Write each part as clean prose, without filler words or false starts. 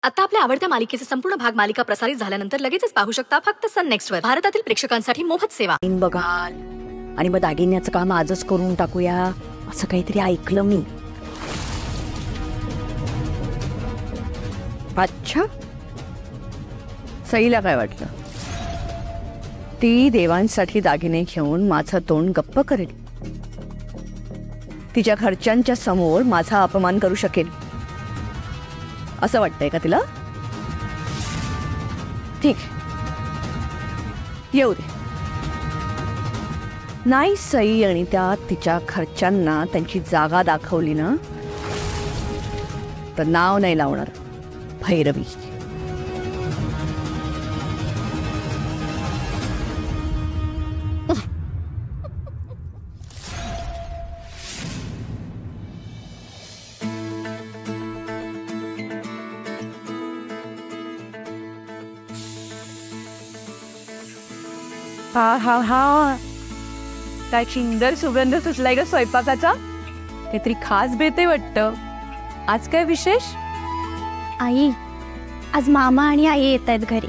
आता आपल्या आवडत्या मालिकेचे संपूर्ण भाग मालिका प्रसारित झाल्यानंतर लगेचच पाहू शकता फक्त सन नेक्स्ट वर. भारतातील प्रेक्षकांसाठी मोफत सेवा. बघा आणि मग दागिन्याचं काम आजच करून टाकूया असं काहीतरी ऐकलं मी. अच्छा, सईला काय वाटलं? ती देवांसाठी दागिने घेऊन माझं तोंड गप्प करेल, तिच्या घरच्यांच्या समोर माझा अपमान करू शकेल असं वाटतंय का तिला? ठीक, येऊ दे. नाही सई आणि त्या तिच्या घरच्यांना त्यांची जागा दाखवली ना तर नाव नाही लावणार भैरवी. हा हा हा, काय सुंदर सुगंध सुटलाय ग स्वयंपाकाचा. काहीतरी खास बेते वाटतं. आज काय विशेष? आई, आज मामा आणि आई येत आहेत घरी,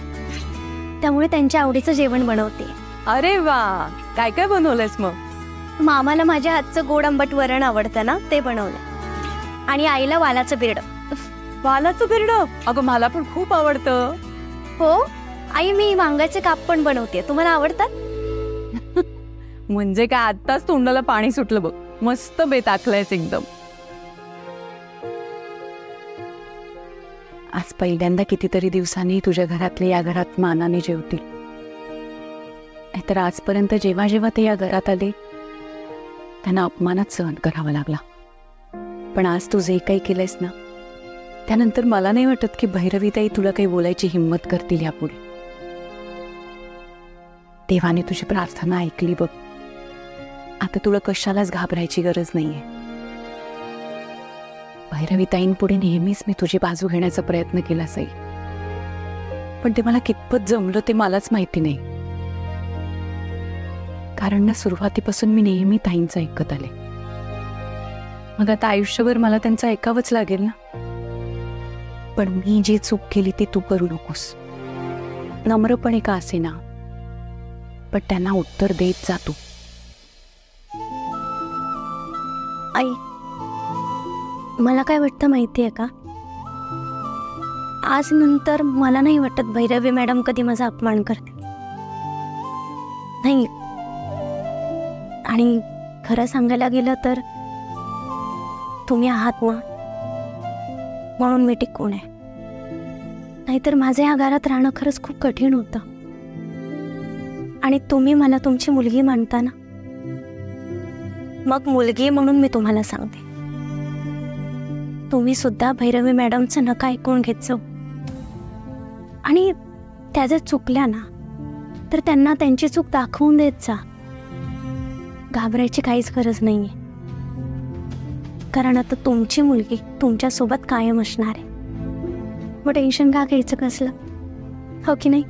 त्यामुळे त्यांच्या आवडीचं जेवण बनवते. अरे वा, काय काय बनवलंयस मग? मामाला माझ्या हातचं गोड आंबट वरण आवडतं ना, ते बनवलं. आणि आईला वालाचं बिरडं. वालाचं बिरडं? अगं मला पण खूप आवडतं. हो आई, मी वांग्याचे काप पण बनवते. तुम्हाला आवडतात? म्हणजे काय, आत्ताच तोंडाला पाणी सुटलं बघ. मस्त बेत आखलायस एकदम. आज पहिल्यांदा कितीतरी दिवसांनी तुझ्या घरातले या घरात मानाने जेवतील. नाहीतर आजपर्यंत जेव्हा जेव्हा ते या घरात आले त्यांना अपमानच सहन करावा लागला. पण आज तू जे काही केलंयस ना, त्यानंतर मला नाही वाटत की भैरवीताई तुला काही बोलायची हिंमत करतील यापुढे. देवाने तुझी प्रार्थना ऐकली बघ. आता तुला कशालाच घाबरायची गरज नाहीये. भैरवीताईंपुढे नेहमीच मी तुझी बाजू घेण्याचा प्रयत्न केला सई, पण ते मला कितपत जमलं ते मलाच माहिती नाही. कारण ना, सुरुवातीपासून मी नेहमी ताईंचं ऐकत आले. मग आता आयुष्यभर मला त्यांचं ऐकावंच लागेल ना. पण मी जी चूक केली ती तू करू नकोस. नम्रपणे का असेना, पण त्यांना उत्तर देत जा तू. आई, मला काय वाटतं माहितीये का, आज नंतर मला नाही वाटत भैरवी मॅडम कधी माझा अपमान करते. नाही, आणि खरं सांगायला गेलं तर तुम्ही आहात ना, म्हणून मी टिकून आहे. नाहीतर माझं या घरात राहणं खरंच खूप कठीण होतं. आणि तुम्ही मला तुमची मुलगी मानता ना, मग मुलगी म्हणून मी तुम्हाला सांगते, तुम्ही सुद्धा भैरवी मॅडमचं नका ऐकून घेत जाऊ. आणि त्या जर चुकल्या ना, तर त्यांना त्यांची चूक दाखवून देत जा. घाबरायची काहीच गरज नाहीये, कारण आता तुमची मुलगी तुमच्या सोबत कायम असणार आहे. मग टेन्शन का घ्यायचं कसलं, हो की नाही?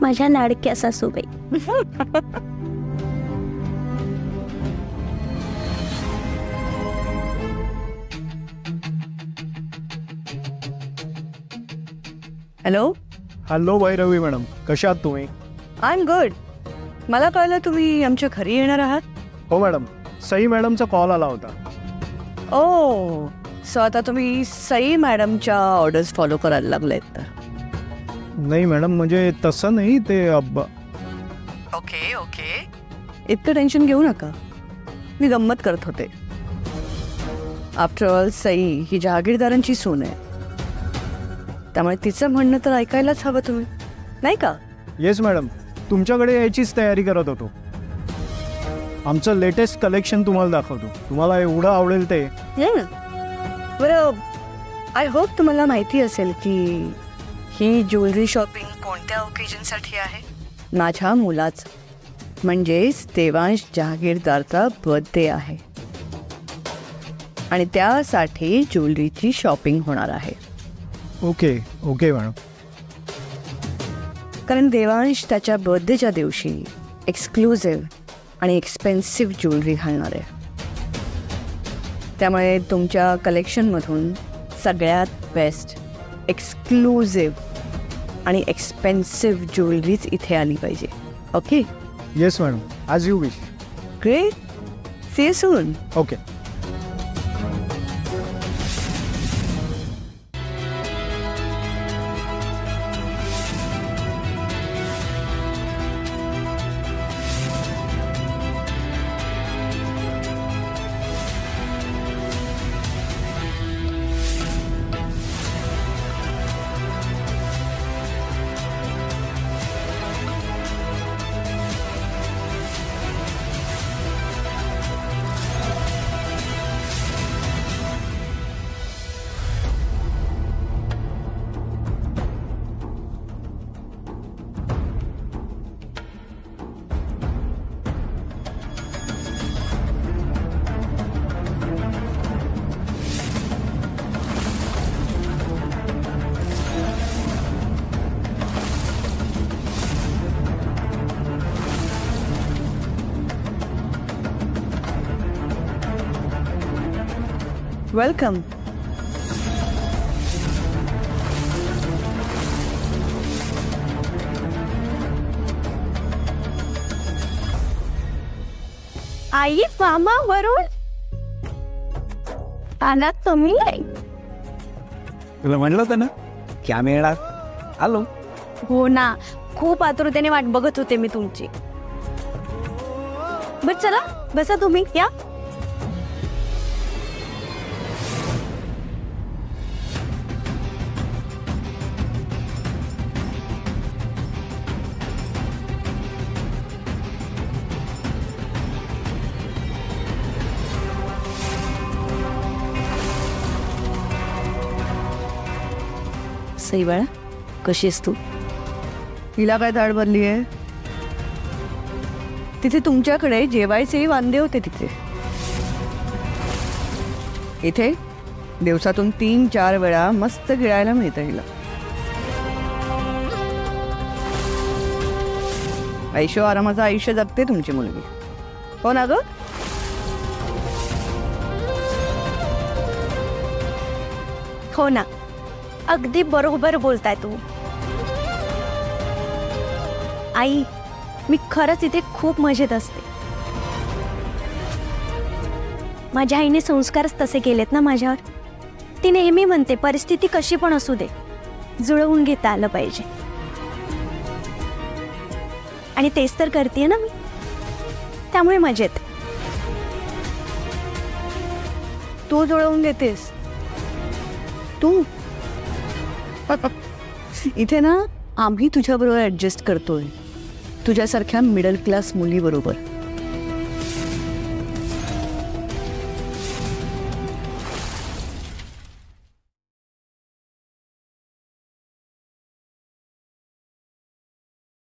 माझ्या लाडक्या सासूबाई. हॅलो. हॅलो भैरवी मॅडम, कशा आहात तुम्ही? I am good. मला कळलं तुम्ही आमच्या घरी येणार आहात. हो मॅडम, सई मॅडमचा कॉल आला होता. ओ, सो आता तुम्ही सई मॅडमच्या ऑर्डर्स फॉलो करायला लागलेत तर? नाही मॅडम, म्हणजे तसं नाही ते. ओके ओके, इतकं टेन्शन घेऊ नका. मी गंमत करत होते. आफ्टर ऑल सई ही जहागीरदारांची सून आहे, त्यामुळे तिचं म्हणणं तर ऐकायलाच हवं तुम्ही, नाही का? येस मॅडम, तुमच्याकडे यायचीच तयारी करत होतो. आमचं लेटेस्ट कलेक्शन तुम्हाला दाखवतो, तुम्हाला एवढं आवडेल ते. बरं, आय होप तुम्हाला माहिती असेल की ही ज्वेलरी शॉपिंग कोणत्या ओकेजनसाठी आहे? माझ्या मुलाचं, म्हणजेच देवांश जहागीरदारचा बर्थडे आहे आणि त्यासाठी ज्वेलरीची शॉपिंग होणार आहे. Okay okay madam. कारण देवांश त्याच्या बर्थडेच्या दिवशी एक्सक्लुझिव्ह आणि एक्सपेन्सिव्ह ज्वेलरी घालणार आहे. त्यामुळे तुमच्या कलेक्शनमधून सगळ्यात बेस्ट एक्सक्लुझिव्ह आणि एक्सपेन्सिव्ह ज्वेलरीज इथे आली पाहिजे. Okay. Yes madam, as you wish. Great. See you soon. Okay. Welcome. आई, मामा, वरुण आलात तुम्ही? तुला म्हणलं होतं ना कॅमेरा आलो. हो ना, खूप आतुरतेने वाट बघत होते मी तुमची. बर चला बसा तुम्ही. या. सई बाळा, कशी आहेस तू? हिला काय धाड भरली आहे? तिथे तुमच्याकडे जेवायचे वांदे होते तिथे. इथे दिवसातून 3-4 वेळा मस्त गिळायला मिळतं हिला. ऐशो आरामाचं आयुष्य जगते तुमची मुलगी. हो ना ग? हो ना, अगदी बरोबर बोलताय तू. आई, मी खरंच इथे खूप मजेत असते. माझ्या आईने संस्कारच तसे केलेत ना माझ्यावर. ती नेहमी म्हणते परिस्थिती कशी पण असू दे, जुळवून घेता आलं पाहिजे. आणि तेच तर करते ना मी, त्यामुळे मजेत. तू जुळवून घेतेस तू? इथे ना आम्ही तुझ्याबरोबर ॲडजस्ट करतोय, तुझ्यासारख्या मिडल क्लास मुलीबरोबर.